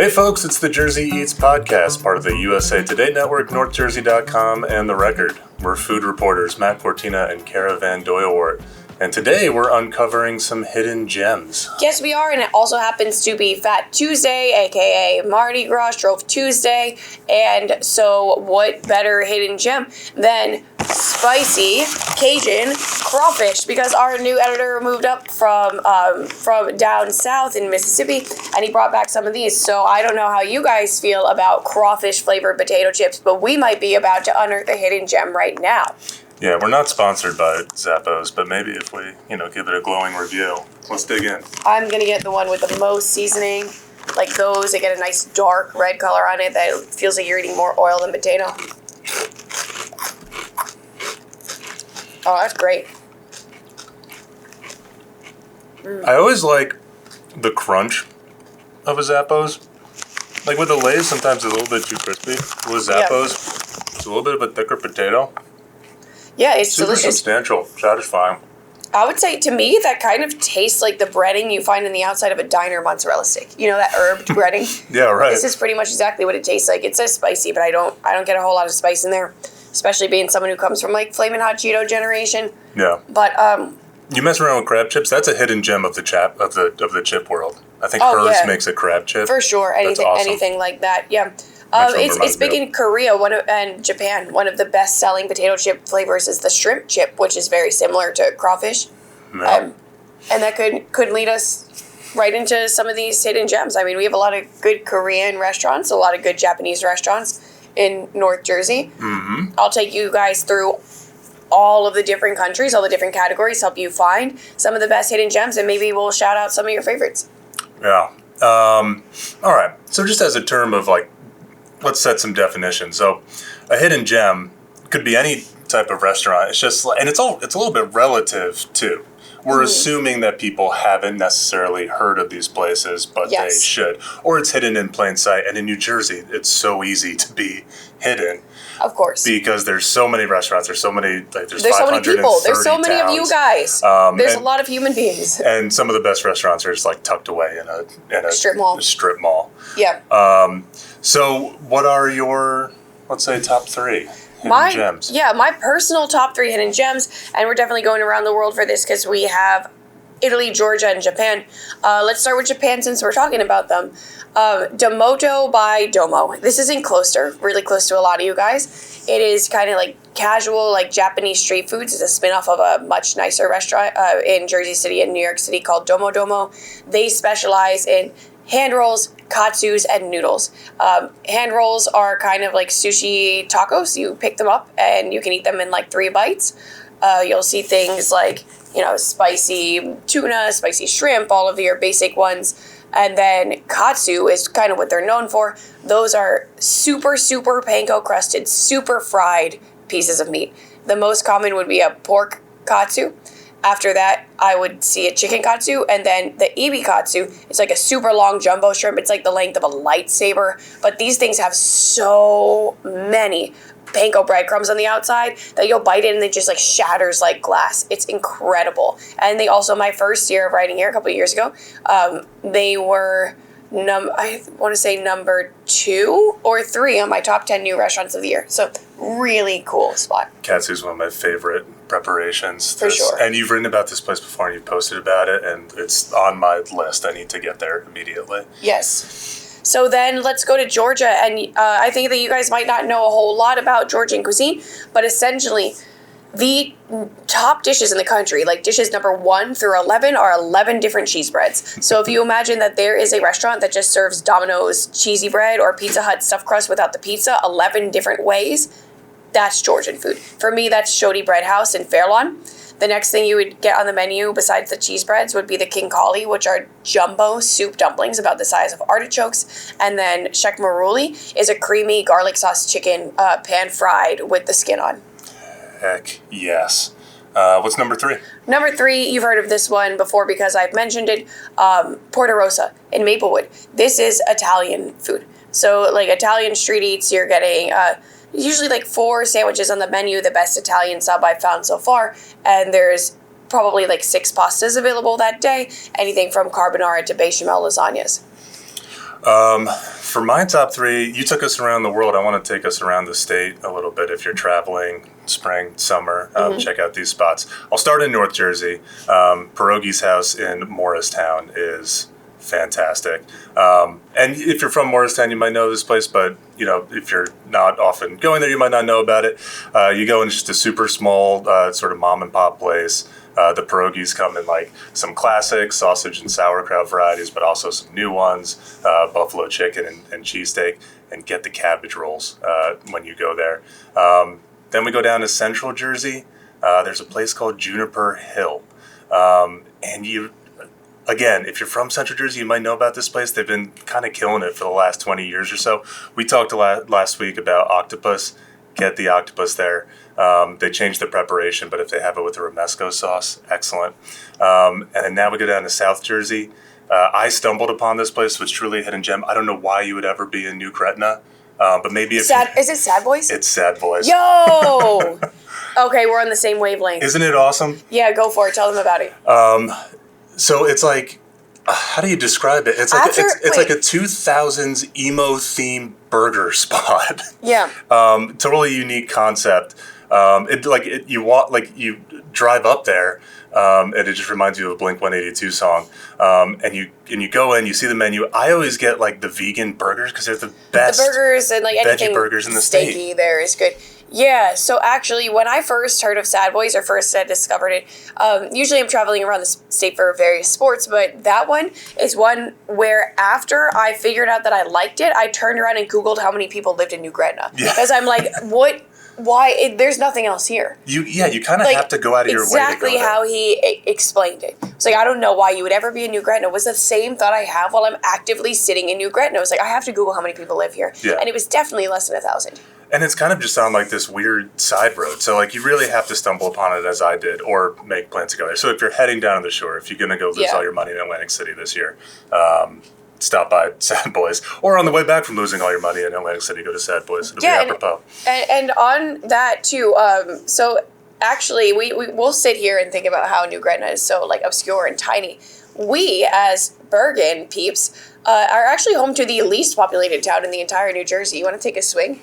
Hey folks, it's the Jersey Eats podcast, part of the USA Today Network, NorthJersey.com, and The Record. We're food reporters Matt Cortina and Caravan Doylewart. And today we're uncovering some hidden gems. Yes, we are, and it also happens to be Fat Tuesday, aka Mardi Gras, Shrove Tuesday, and so what better hidden gem than spicy Cajun crawfish? Because our new editor moved up from down south in Mississippi, and he brought back some of these. So I don't know how you guys feel about crawfish flavored potato chips, but we might be about to unearth a hidden gem right now. Yeah, we're not sponsored by Zappos, but maybe if we, give it a glowing review. Let's dig in. I'm going to get the one with the most seasoning. Like those, they get a nice dark red color on it that feels like you're eating more oil than potato. Oh, that's great. I always like the crunch of a Zappos. Like with the Lay's, sometimes it's a little bit too crispy. With Zappos, it's a little bit of a thicker potato. Yeah, it's super delicious. Substantial, satisfying. I would say, to me, that kind of tastes like the breading you find in the outside of a diner mozzarella stick. You know, that herbed breading? Yeah, right. This is pretty much exactly what it tastes like. It says spicy, but I don't get a whole lot of spice in there, especially being someone who comes from, like, Flamin' Hot Cheeto generation. Yeah. But, you mess around with crab chips, that's a hidden gem of the chip world. I think hers makes a crab chip. For sure. Anything like that, yeah. It's big in Korea and Japan. One of the best-selling potato chip flavors is the shrimp chip, which is very similar to crawfish. Yeah. And that could lead us right into some of these hidden gems. I mean, we have a lot of good Korean restaurants, a lot of good Japanese restaurants in North Jersey. Mm-hmm. I'll take you guys through all of the different countries, all the different categories, help you find some of the best hidden gems, and maybe we'll shout out some of your favorites. Yeah. All right. So just as a term of, like, let's set some definitions. So a hidden gem could be any type of restaurant. It's just, and it's a little bit relative too. We're assuming that people haven't necessarily heard of these places, but they should. Or it's hidden in plain sight. And in New Jersey, it's so easy to be hidden. Of course. Because there's so many restaurants. There's so many, there's so many people. There's so many towns. of you guys. There's a lot of human beings. And some of the best restaurants are just like tucked away in a strip mall. Yeah. So what are your, let's say, top three hidden gems? Yeah, my personal top three hidden gems, and we're definitely going around the world for this because we have Italy, Georgia, and Japan. Let's start with Japan since we're talking about them. Domoto by Domo. This is in Closter, really close to a lot of you guys. It is kind of like casual, like Japanese street foods. It's a spin-off of a much nicer restaurant in Jersey City and New York City called Domo Domo. They specialize in hand rolls, katsus, and noodles. Hand rolls are kind of like sushi tacos. You pick them up and you can eat them in like 3 bites. You'll see things like, spicy tuna, spicy shrimp, all of your basic ones. And then katsu is kind of what they're known for. Those are super, super panko crusted, super fried pieces of meat. The most common would be a pork katsu. After that, I would see a chicken katsu, and then the ebi katsu is like a super long jumbo shrimp. It's like the length of a lightsaber, but these things have so many panko breadcrumbs on the outside that you'll bite it and it just like shatters like glass. It's incredible. And they also, my first year of writing here a couple of years ago, they were I want to say number 2 or 3 on my top 10 new restaurants of the year. So really cool spot. Katsu is one of my favorite preparations. For sure. And you've written about this place before and you've posted about it, and it's on my list. I need to get there immediately. Yes. So then let's go to Georgia, and I think that you guys might not know a whole lot about Georgian cuisine, but essentially the top dishes in the country, like dishes number 1 through 11, are 11 different cheese breads. So if you imagine that there is a restaurant that just serves Domino's cheesy bread or Pizza Hut stuffed crust without the pizza 11 different ways, that's Georgian food. For me, that's Shodi Bread House in Fairlawn. The next thing you would get on the menu besides the cheese breads would be the king kali, which are jumbo soup dumplings about the size of artichokes. And then shek maruli is a creamy garlic sauce chicken pan fried with the skin on. Heck yes. What's number 3? Number 3, you've heard of this one before because I've mentioned it, Porta Rosa in Maplewood. This is Italian food. So like Italian street eats, you're getting usually like 4 sandwiches on the menu, the best Italian sub I've found so far, and there's probably like 6 pastas available that day, anything from carbonara to bechamel lasagnas. For my top three, you took us around the world. I want to take us around the state a little bit. If you're traveling, spring, summer, check out these spots. I'll start in North Jersey. Pierogi's house in Morristown is fantastic. And if you're from Morristown, you might know this place, but if you're not often going there, you might not know about it. You go in just a super small sort of mom and pop place. The pierogies come in like some classic sausage and sauerkraut varieties, but also some new ones, buffalo chicken and cheesesteak, and get the cabbage rolls when you go there. Then we go down to Central Jersey. There's a place called Juniper Hill. Again, if you're from Central Jersey, you might know about this place. They've been kind of killing it for the last 20 years or so. We talked last week about octopus. Get the octopus there. They changed the preparation, but if they have it with a romesco sauce, excellent. And then now we go down to South Jersey. I stumbled upon this place, so it's truly a hidden gem. I don't know why you would ever be in New Gretna, but maybe if is it Sad Boys? It's Sad Boys. Yo! Okay, we're on the same wavelength. Isn't it awesome? Yeah, go for it. Tell them about it. So it's like, how do you describe it? It's like it's like a 2000s emo themed burger spot. Yeah. Totally unique concept. You drive up there, and it just reminds you of a Blink-182 song. And you go in, you see the menu. I always get like the vegan burgers because they're the best. The burgers and like anything veggie burgers in the steaky state. There is good. Yeah, so actually, when I first heard of Sad Boys, or first I discovered it, usually I'm traveling around the state for various sports, but that one is one where after I figured out that I liked it, I turned around and Googled how many people lived in New Gretna. Yeah. Because I'm like, what? Why? There's nothing else here. You kind of have to go out of your way to go there. Exactly how he explained it. It's like, I don't know why you would ever be in New Gretna. It was the same thought I have while I'm actively sitting in New Gretna. It was like, I have to Google how many people live here. Yeah. And it was definitely less than 1,000. And it's kind of just on like this weird side road. So like you really have to stumble upon it as I did or make plans to go there. So if you're heading down to the shore, if you're going to go lose all your money in Atlantic City this year, stop by Sad Boys. Or on the way back from losing all your money in Atlantic City, go to Sad Boys. It'll be apropos. And on that too, so actually we'll sit here and think about how New Gretna is so like obscure and tiny. We as Bergen peeps are actually home to the least populated town in the entire New Jersey. You want to take a swing?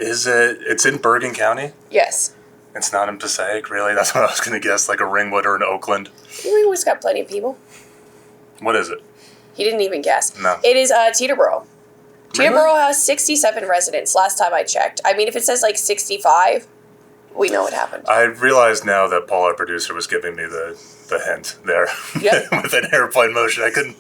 It's in Bergen County? Yes. It's not in Passaic, really? That's what I was going to guess, like a Ringwood or an Oakland. Ringwood's got plenty of people. What is it? He didn't even guess. No. It is Teterboro. Really? Teterboro has 67 residents, last time I checked. I mean, if it says like 65, we know what happened. I realize now that Paul, our producer, was giving me the hint there. Yep. With an airplane motion. I couldn't...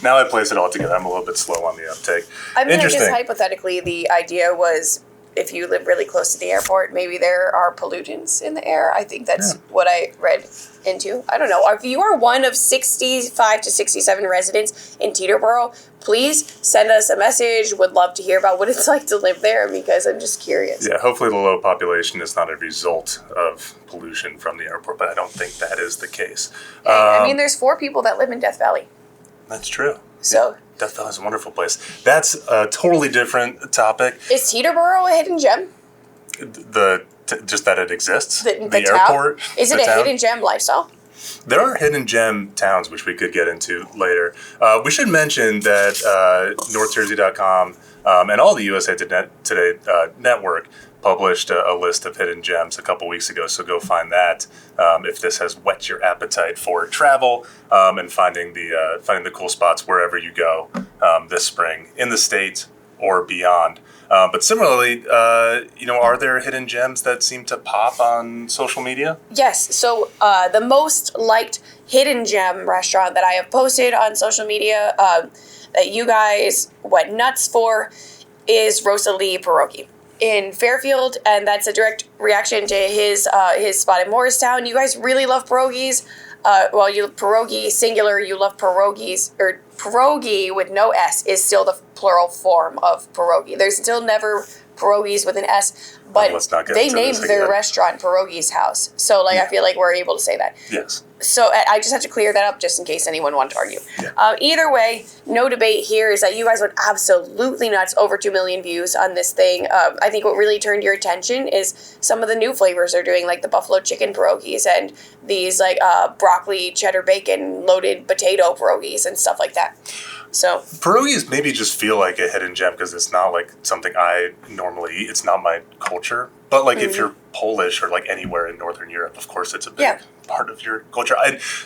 Now I place it all together. I'm a little bit slow on the uptake. I mean, I guess hypothetically, the idea was if you live really close to the airport, maybe there are pollutants in the air. I think that's what I read into. I don't know. If you are one of 65 to 67 residents in Teterboro, please send us a message. Would love to hear about what it's like to live there because I'm just curious. Yeah, hopefully the low population is not a result of pollution from the airport, but I don't think that is the case. I mean, there's 4 people that live in Death Valley. That's true. So... Yeah. Death Valley is a wonderful place. That's a totally different topic. Is Teterboro a hidden gem? Just that it exists? The airport? Is it a hidden gem lifestyle? There are hidden gem towns, which we could get into later. We should mention that NorthJersey.com and all the USA Today network published a list of hidden gems a couple weeks ago, so go find that if this has whet your appetite for travel and finding the cool spots wherever you go this spring in the state or beyond. But similarly, are there hidden gems that seem to pop on social media? Yes. So the most liked hidden gem restaurant that I have posted on social media that you guys went nuts for is Rosalie Pierogi in Fairfield, and that's a direct reaction to his spot in Morristown. You guys really love pierogies. You pierogi singular, you love pierogies, or pierogi with no S is still the plural form of pierogi. There's still never pierogies with an S, but they named their restaurant Pierogi's House. So I feel like we're able to say that. Yes. So I just have to clear that up just in case anyone wanted to argue. Yeah. Either way, no debate here is that you guys went absolutely nuts, over 2 million views on this thing. I think what really turned your attention is some of the new flavors they're doing, like the buffalo chicken pierogies and these like broccoli cheddar bacon loaded potato pierogies and stuff like that. So pierogies maybe just feel like a hidden gem because it's not like something I normally eat. It's not my culture. But like if you're Polish or like anywhere in Northern Europe, of course it's a big part of your culture.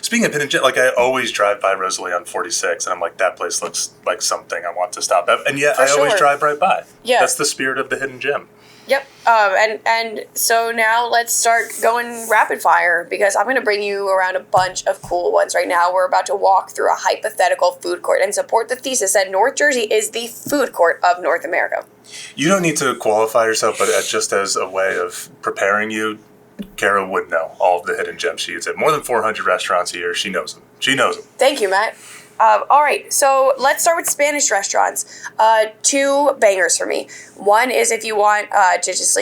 Speaking of hidden gem, like I always drive by Rosalie on 46 and I'm like, that place looks like something I want to stop at. And yet I always drive right by. Yeah. That's the spirit of the hidden gem. Yep. And so now let's start going rapid fire because I'm going to bring you around a bunch of cool ones right now. We're about to walk through a hypothetical food court and support the thesis that North Jersey is the food court of North America. You don't need to qualify yourself, but just as a way of preparing you, Kara would know all of the hidden gems she eats at more than 400 restaurants a year. She knows them. She knows them. Thank you, Matt. All right, so let's start with Spanish restaurants. 2 bangers for me. One is if you want to just,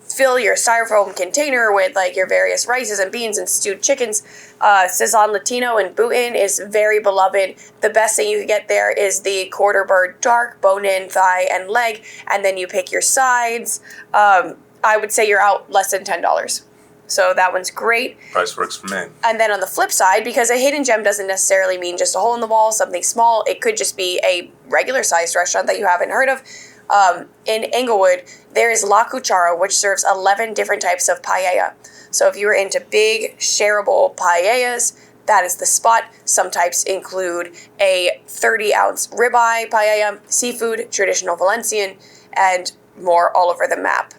fill your styrofoam container with, like, your various rices and beans and stewed chickens. Sazon Latino in Boonton is very beloved. The best thing you can get there is the quarter bird dark, bone-in, thigh, and leg, and then you pick your sides. I would say you're out less than $10. So that one's great. Price works for me. And then on the flip side, because a hidden gem doesn't necessarily mean just a hole in the wall, something small. It could just be a regular-sized restaurant that you haven't heard of. In Englewood, there is La Cuchara, which serves 11 different types of paella. So if you were into big, shareable paellas, that is the spot. Some types include a 30-ounce ribeye paella, seafood, traditional Valencian, and more all over the map.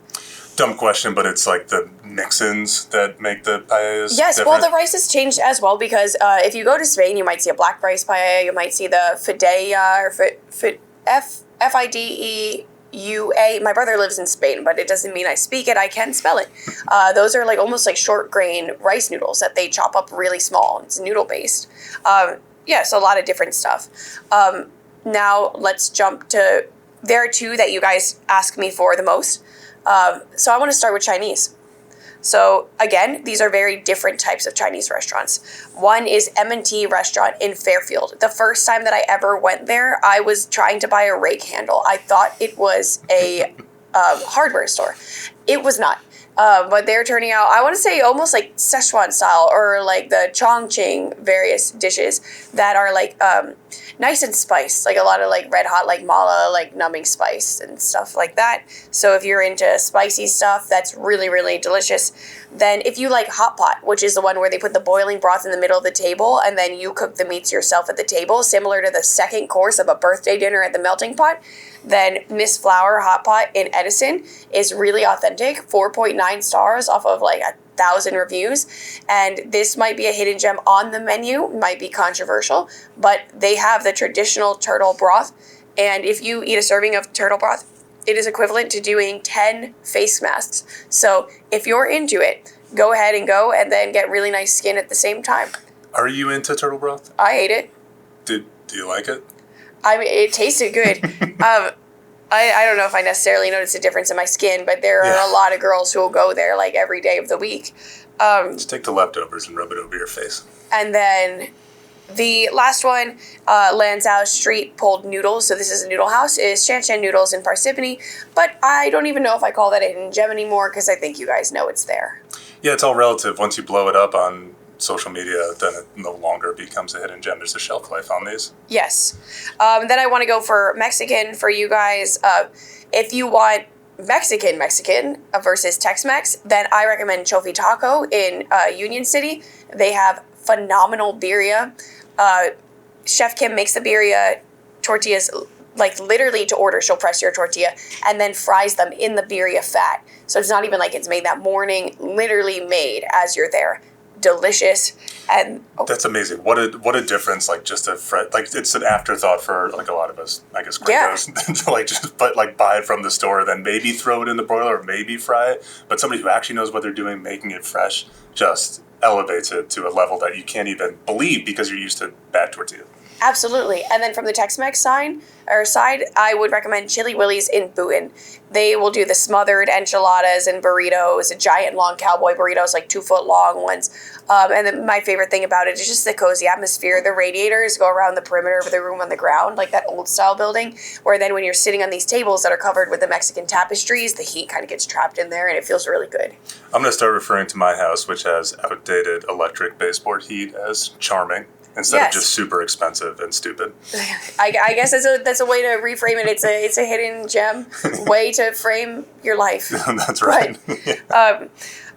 Dumb question, but it's like the mix-ins that make the paellas Yes, different. well, the rice has changed as well because if you go to Spain, you might see a black rice paella, you might see the fideuà or F-I-D-E-U-A. My brother lives in Spain, but it doesn't mean I speak it. I can spell it. Those are like almost like short grain rice noodles that they chop up really small. It's noodle-based. So a lot of different stuff. Now let's jump to, there are 2 that you guys ask me for the most. So I want to start with Chinese. So again, these are very different types of Chinese restaurants. One is M&T restaurant in Fairfield. The first time that I ever went there, I was trying to buy a rake handle. I thought it was a hardware store. It was not. But they're turning out, I want to say almost like Szechuan style or like the Chongqing various dishes that are like nice and spiced, like a lot of like red hot, like mala, like numbing spice and stuff like that. So if you're into spicy stuff, that's really, really delicious. Then if you like hot pot, which is the one where they put the boiling broth in the middle of the table and then you cook the meats yourself at the table, similar to the second course of a birthday dinner at the melting pot, then Miss Flower Hot Pot in Edison is really authentic, 4.9 stars off of like 1,000 reviews. And this might be a hidden gem on the menu, might be controversial, but they have the traditional turtle broth. And if you eat a serving of turtle broth, it is equivalent to doing 10 face masks. So if you're into it, go ahead and go and then get really nice skin at the same time. Are you into turtle broth? I ate it. Do you like it? I mean, it tasted good. I don't know if I necessarily noticed a difference in my skin, but there are a lot of girls who will go there like every day of the week. Just take the leftovers and rub it over your face. And then the last one, Lanzhou Street Pulled Noodles. So this is a noodle house. It is Shan Shan Noodles in Parsippany. But I don't even know if I call that a hidden gem anymore because I think you guys know it's there. Yeah, it's all relative. Once you blow it up on social media, then it no longer becomes a hidden gem. There's a shelf life on these. Yes. Then I want to go for Mexican for you guys. If you want Mexican versus Tex-Mex, then I recommend Chofi Taco in Union City. They have phenomenal birria. Chef Kim makes the birria tortillas like literally to order. She'll press your tortilla and then fries them in the birria fat. So it's not even like it's made that morning, literally made as you're there. Delicious. And that's amazing. What a difference, like just a like it's an afterthought for like a lot of us, I guess, gringos, to like just buy it from the store, then maybe throw it in the broiler or maybe fry it. But somebody who actually knows what they're doing, making it fresh, just elevates it to a level that you can't even believe because you're used to bad tortilla. Absolutely. And then from the Tex-Mex side, I would recommend Chili Willy's in Boonton. They will do the smothered enchiladas and burritos, giant long cowboy burritos, like 2-foot long ones. And then my favorite thing about it is just the cozy atmosphere. The radiators go around the perimeter of the room on the ground, like that old style building, where then when you're sitting on these tables that are covered with the Mexican tapestries, the heat kind of gets trapped in there and it feels really good. I'm going to start referring to my house, which has outdated electric baseboard heat, as charming instead of just super expensive and stupid. I guess that's a way to reframe it. It's a hidden gem way to frame your life. That's right.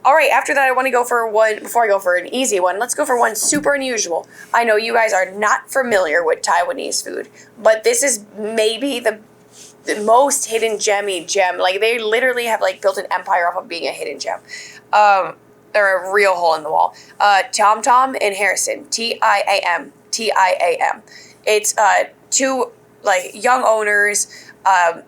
All right, after that, I want to go for one, before I go for an easy one, let's go for one super unusual. I know you guys are not familiar with Taiwanese food, but this is maybe the most hidden gem. Like, they literally have, like, built an empire off of being a hidden gem. They're a real hole in the wall. Tom Tom in Harrison, Tiam. It's two, like, young owners,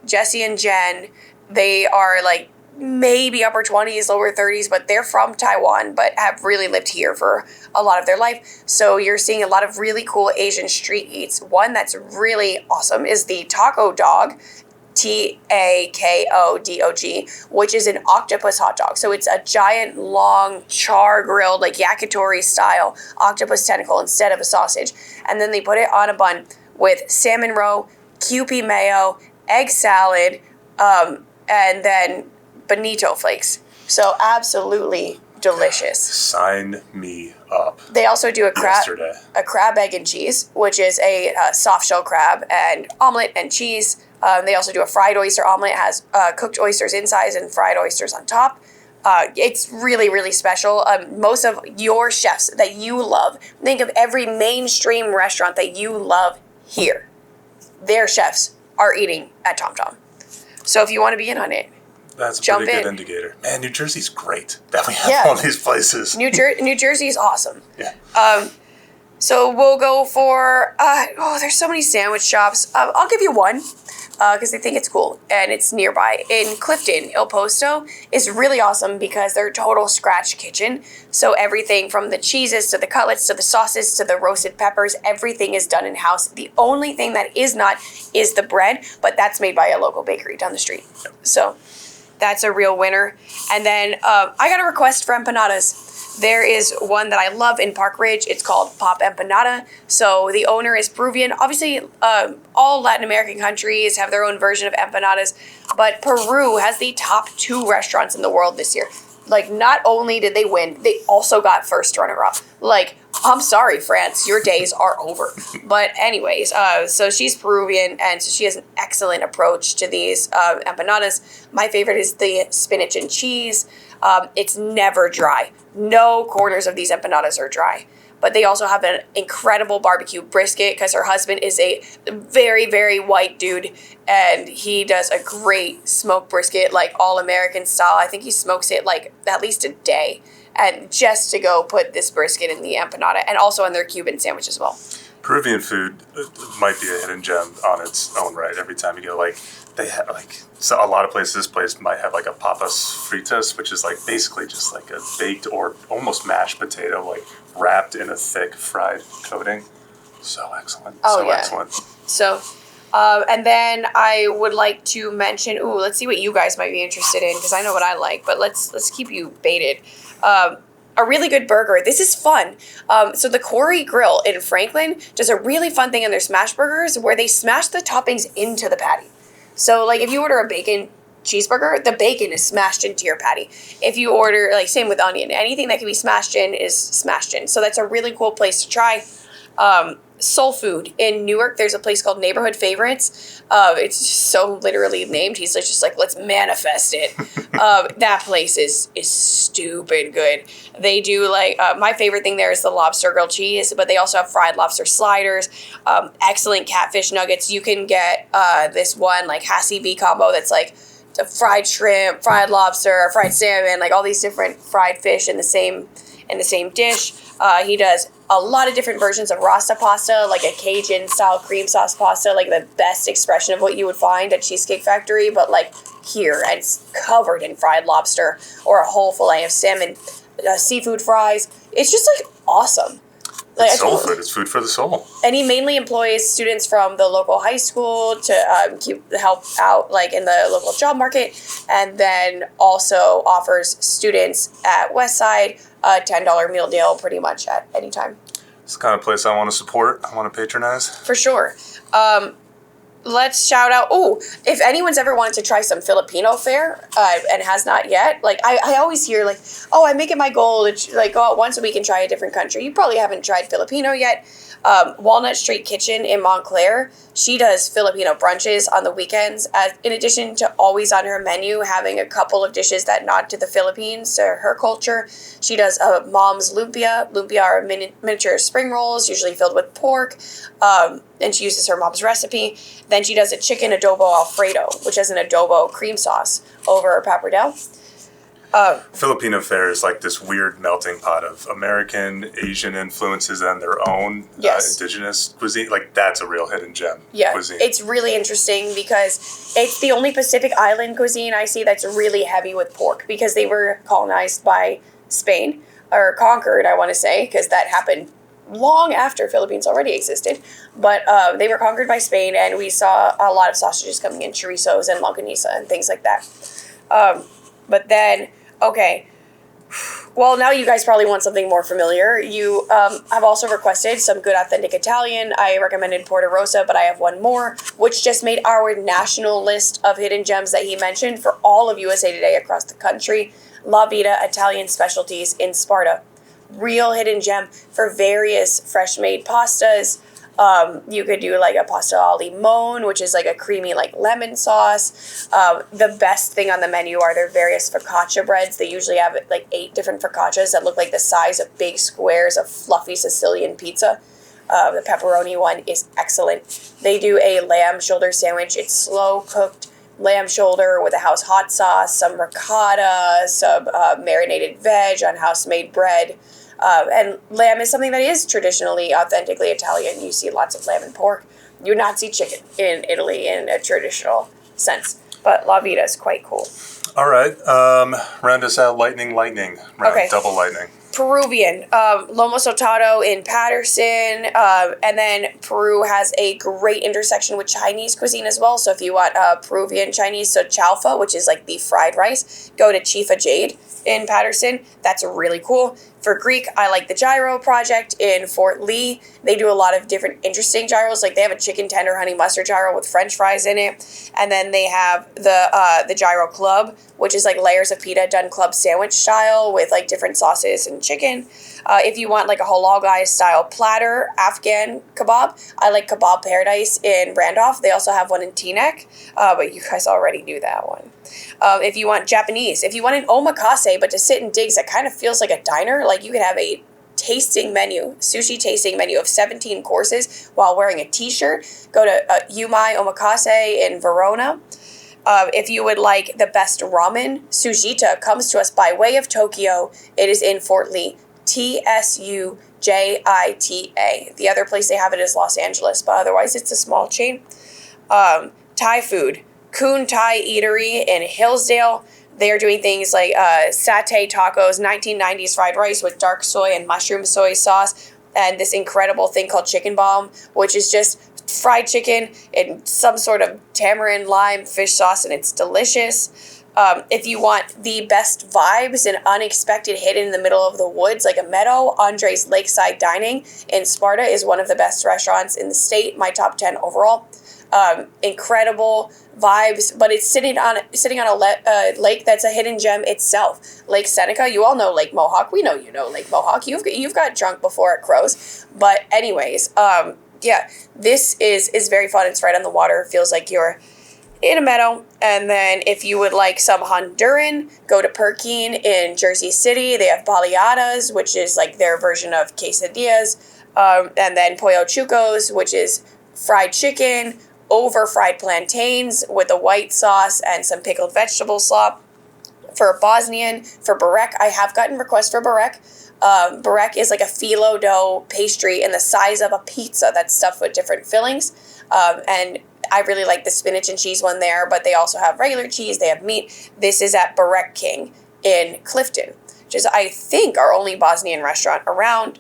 Jesse and Jen. They are, like, maybe upper 20s, lower 30s, but they're from Taiwan, but have really lived here for a lot of their life. So you're seeing a lot of really cool Asian street eats. One that's really awesome is the taco dog, Takodog, which is an octopus hot dog. So it's a giant, long, char-grilled, like yakitori style octopus tentacle instead of a sausage. And then they put it on a bun with salmon roe, Kewpie mayo, egg salad, and then bonito flakes. So absolutely delicious. Sign me up. They also do a crab, egg, and cheese, which is a soft shell crab and omelet and cheese. They also do a fried oyster omelet. It has cooked oysters inside and fried oysters on top. It's really, really special. Most of your chefs that you love, think of every mainstream restaurant that you love here. Their chefs are eating at Tom Tom. So if you want to be in on it, that's a pretty good indicator. Man, New Jersey's great that we have all these places. New Jersey is awesome. Yeah. So we'll go for, there's so many sandwich shops. I'll give you one because I think it's cool and it's nearby. In Clifton, Il Posto is really awesome because they're a total scratch kitchen. So everything from the cheeses to the cutlets to the sauces to the roasted peppers, everything is done in-house. The only thing that is not is the bread, but that's made by a local bakery down the street. Yep. So that's a real winner. And then I got a request for empanadas. There is one that I love in Park Ridge. It's called Pop Empanada. So the owner is Peruvian. Obviously, all Latin American countries have their own version of empanadas, but Peru has the top 2 restaurants in the world this year. Like, not only did they win, they also got first runner-up. Like, I'm sorry, France, your days are over. But anyways, so she's Peruvian, and so she has an excellent approach to these empanadas. My favorite is the spinach and cheese. It's never dry. No corners of these empanadas are dry. But they also have an incredible barbecue brisket because her husband is a very, very white dude. And he does a great smoked brisket, like all American style. I think he smokes it like at least a day. And just to go put this brisket in the empanada and also in their Cuban sandwich as well. Peruvian food might be a hidden gem on its own right. Every time you go, like, they have, like, so a lot of places, this place might have, like, a papas fritas, which is, like, basically just, like, a baked or almost mashed potato, like, wrapped in a thick fried coating. So excellent. Excellent. So, and then I would like to mention, let's see what you guys might be interested in, because I know what I like, but let's keep you baited. A really good burger. This is fun. So the Corey Grill in Franklin does a really fun thing in their smash burgers where they smash the toppings into the patty. So, like, if you order a bacon cheeseburger, the bacon is smashed into your patty. If you order, like, same with onion, anything that can be smashed in is smashed in. So that's a really cool place to try. Soul Food in Newark, there's a place called Neighborhood Favorites. It's just so literally named. He's just like, let's manifest it. That place is stupid good. They do, like, my favorite thing there is the lobster grilled cheese, but they also have fried lobster sliders, excellent catfish nuggets. You can get this one, like, Hassie B combo that's like a fried shrimp, fried lobster, fried salmon, like all these different fried fish in the same dish. He does a lot of different versions of rasta pasta, like a Cajun style cream sauce pasta, like the best expression of what you would find at Cheesecake Factory, but like here, and it's covered in fried lobster or a whole fillet of salmon, seafood fries. It's just like awesome. Like, It's soul food. It's food for the soul. And he mainly employs students from the local high school to help out like in the local job market, and then also offers students at Westside a $10 meal deal pretty much at any time. It's the kind of place I want to support. I want to patronize. For sure. Let's shout out. Oh, if anyone's ever wanted to try some Filipino fare and has not yet, like I always hear like, oh, I make it my goal to like go out once a week and try a different country. You probably haven't tried Filipino yet. Walnut Street Kitchen in Montclair, she does Filipino brunches on the weekends, in addition to always on her menu having a couple of dishes that nod to the Philippines, to her culture. She does a mom's lumpia. Lumpia are miniature spring rolls, usually filled with pork, and she uses her mom's recipe. Then she does a chicken adobo Alfredo, which has an adobo cream sauce over pappardelle. Filipino fare is like this weird melting pot of American, Asian influences and their own indigenous cuisine. Like, that's a real hidden gem cuisine. It's really interesting because it's the only Pacific Island cuisine I see that's really heavy with pork, because they were colonized by Spain, or conquered, I want to say, because that happened long after Philippines already existed. But they were conquered by Spain, and we saw a lot of sausages coming in, chorizos and longaniza and things like that. But then, okay, well, now you guys probably want something more familiar. You have also requested some good authentic Italian. I recommended Porta Rosa, but I have one more, which just made our national list of hidden gems that he mentioned for all of USA Today across the country. La Vita Italian Specialties in Sparta. Real hidden gem for various fresh-made pastas. You could do like a pasta al limone, which is like a creamy like lemon sauce. The best thing on the menu are their various focaccia breads. They usually have like 8 different focaccias that look like the size of big squares of fluffy Sicilian pizza. The pepperoni one is excellent. They do a lamb shoulder sandwich. It's slow cooked lamb shoulder with a house hot sauce, some ricotta, some marinated veg on house-made bread. And lamb is something that is traditionally, authentically Italian. You see lots of lamb and pork. You would not see chicken in Italy in a traditional sense. But La Vita is quite cool. All right. Round us out lightning. Okay. Double lightning. Peruvian. Lomo Saltado in Patterson. And then Peru has a great intersection with Chinese cuisine as well. So if you want Peruvian Chinese, so chaufa, which is like beef fried rice, go to Chifa Jade in Patterson. That's really cool. For Greek, I like the Gyro Project in Fort Lee. They do a lot of different interesting gyros. Like they have a chicken tender honey mustard gyro with French fries in it. And then they have the Gyro Club, which is like layers of pita done club sandwich style with like different sauces and chicken. If you want like a halal guy style platter Afghan kebab, I like Kebab Paradise in Randolph. They also have one in Teaneck, but you guys already knew that one. If you want Japanese, if you want an omakase, but to sit in digs that kind of feels like a diner, like you can have a sushi tasting menu of 17 courses while wearing a t-shirt. Go to Yumai Omakase in Verona. If you would like the best ramen, Sujita comes to us by way of Tokyo. It is in Fort Lee. Tsujita. The other place they have it is Los Angeles, but otherwise it's a small chain. Thai food. Kun Thai Eatery in Hillsdale. They are doing things like satay tacos, 1990s fried rice with dark soy and mushroom soy sauce, and this incredible thing called chicken bomb, which is just fried chicken in some sort of tamarind lime fish sauce, and it's delicious. If you want the best vibes and unexpected hidden in the middle of the woods, like a meadow, Andre's Lakeside Dining in Sparta is one of the best restaurants in the state, my top 10 overall. Incredible vibes, but it's sitting on a lake that's a hidden gem itself. Lake Seneca, you all know Lake Mohawk. We know you know Lake Mohawk. You've got drunk before at Crow's. But anyways, this is very fun. It's right on the water. It feels like you're in a meadow. And then if you would like some Honduran, go to Perkin in Jersey City. They have baleadas, which is like their version of quesadillas. And then Pollo Chucos, which is fried chicken over fried plantains with a white sauce and some pickled vegetable slop. For Bosnian, for Burek, I have gotten requests for Burek. Burek is like a phyllo dough pastry in the size of a pizza that's stuffed with different fillings. And I really like the spinach and cheese one there, but they also have regular cheese. They have meat. This is at Burek King in Clifton, which is, I think, our only Bosnian restaurant around.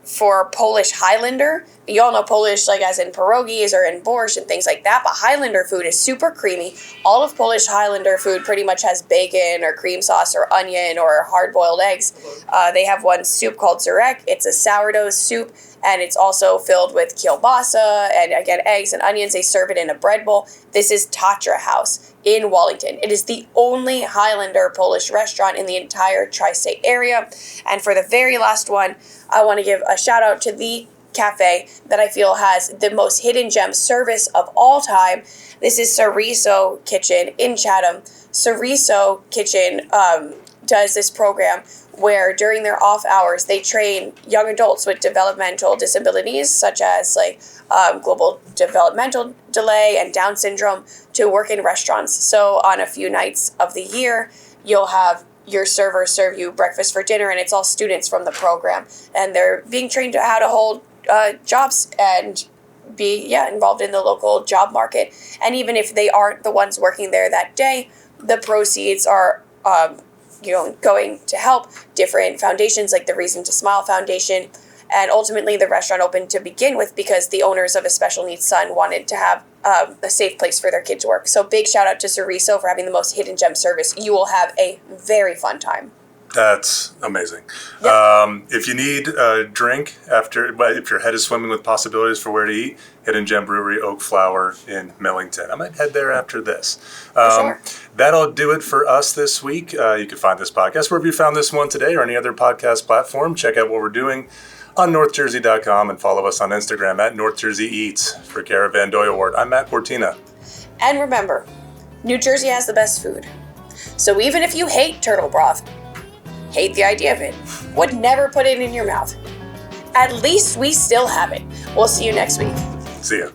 for Polish Highlander. You all know Polish, like as in pierogies or in borscht and things like that, but Highlander food is super creamy. All of Polish Highlander food pretty much has bacon or cream sauce or onion or hard-boiled eggs. They have one soup called zurek. It's a sourdough soup, and it's also filled with kielbasa and, again, eggs and onions. They serve it in a bread bowl. This is Tatra House in Wallington. It is the only Highlander Polish restaurant in the entire tri-state area. And for the very last one, I want to give a shout out to the cafe that I feel has the most hidden gem service of all time. This is Chorizo Kitchen in Chatham. Chorizo Kitchen does this program where during their off hours they train young adults with developmental disabilities such as global developmental delay and Down syndrome to work in restaurants. So on a few nights of the year, you'll have your server serve you breakfast for dinner, and it's all students from the program, and they're being trained to how to hold jobs and be involved in the local job market. And even if they aren't the ones working there that day, the proceeds are going to help different foundations like the Reason to Smile Foundation. And ultimately, the restaurant opened to begin with because the owners of a special needs son wanted to have a safe place for their kids to work. So big shout out to Chorizo for having the most hidden gem service. You will have a very fun time. That's amazing. Yep. If you need a drink if your head is swimming with possibilities for where to eat, Hidden Gem Brewery, Oak Flower in Millington. I might head there after this. Sure. That'll do it for us this week. You can find this podcast wherever you found this one today or any other podcast platform. Check out what we're doing on NorthJersey.com and follow us on Instagram at North Jersey Eats. For Caravan Doyle Ward, I'm Matt Cortina. And remember, New Jersey has the best food. So even if you hate turtle broth, hate the idea of it, would never put it in your mouth, at least we still have it. We'll see you next week. See ya.